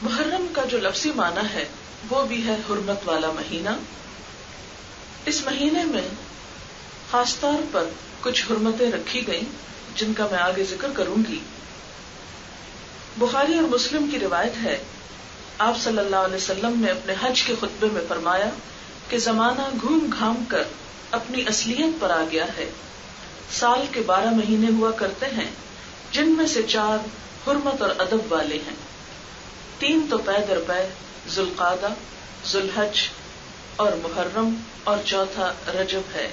محرم کا جو لفظی معنی ہے وہ بھی ہے حرمت والا مہینہ. اس مہینے میں خاص طور پر کچھ حرمتیں رکھی گئیں جن کا میں آگے ذکر کروں گی. بخاری اور مسلم کی روایت ہے، آپ صلی اللہ علیہ وسلم نے اپنے حج کے خطبے میں فرمایا کہ زمانہ گھوم گھام کر اپنی اصلیت پر آ گیا ہے. سال کے 12 مہینے ہوا کرتے ہیں جن میں سے 4 حرمت اور ادب والے ہیں. 3 تو پے در پے ذوالقعدہ، ذوالحج اور محرم، اور چوتھا رجب ہے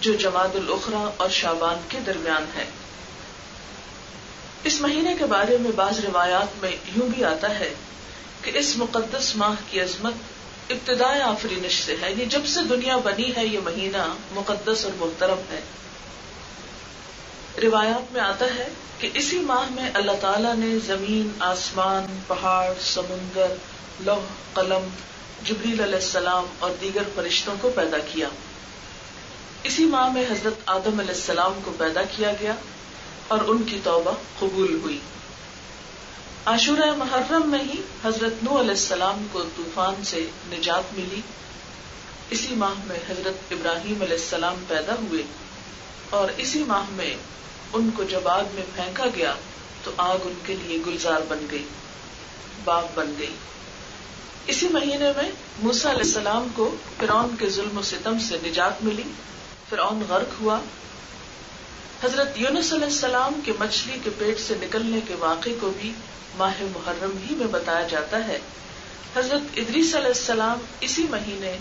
جو جمادی الاخری اور شعبان کے درمیان ہے. اس مہینے کے بارے میں بعض روایات میں یوں بھی آتا ہے کہ اس مقدس ماہ کی عظمت ابتدائے آفرینش سے ہے، یعنی جب سے دنیا بنی ہے یہ مہینہ مقدس اور محترم ہے. روایات میں آتا ہے کہ اسی ماہ میں اللہ تعالیٰ نے زمین، آسمان، پہاڑ، سمندر، لوح قلم، جبریل علیہ السلام اور دیگر فرشتوں کو پیدا کیا. اسی ماہ میں حضرت آدم علیہ السلام کو پیدا کیا گیا اور ان کی توبہ قبول ہوئی. عاشورہ محرم میں ہی حضرت نوح علیہ السلام کو طوفان سے نجات ملی. اسی ماہ میں حضرت ابراہیم علیہ السلام پیدا ہوئے اور اسی ماہ میں ان کو جب آگ میں پھینکا گیا تو آگ ان کے لیے گلزار بن گئی، باغ بن گئی. اسی مہینے میں موسیٰ علیہ السلام کو فرعون کے ظلم و ستم سے نجات ملی، فرعون غرق ہوا. حضرت یونس علیہ السلام کے مچھلی کے پیٹ سے نکلنے کے واقعے کو بھی ماہ محرم ہی میں بتایا جاتا ہے. حضرت ادریس علیہ السلام اسی مہینے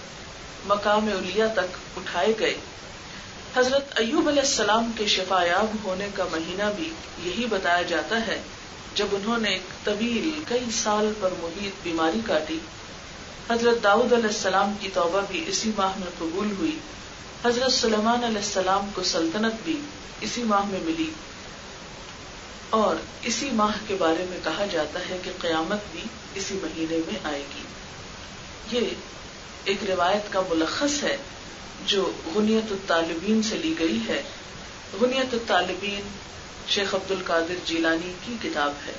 مقام علیہ تک اٹھائے گئے. حضرت ایوب علیہ السلام کے شفا یاب ہونے کا مہینہ بھی یہی بتایا جاتا ہے جب انہوں نے ایک طویل کئی سال پر محیط بیماری کاٹی. حضرت داؤد علیہ السلام کی توبہ بھی اسی ماہ میں قبول ہوئی. حضرت سلیمان علیہ السلام کو سلطنت بھی اسی ماہ میں ملی اور اسی ماہ کے بارے میں کہا جاتا ہے کہ قیامت بھی اسی مہینے میں آئے گی. یہ ایک روایت کا ملخص ہے جو غنیت الطالبین سے لی گئی ہے. غنیت الطالبین شیخ عبد القادر جیلانی کی کتاب ہے.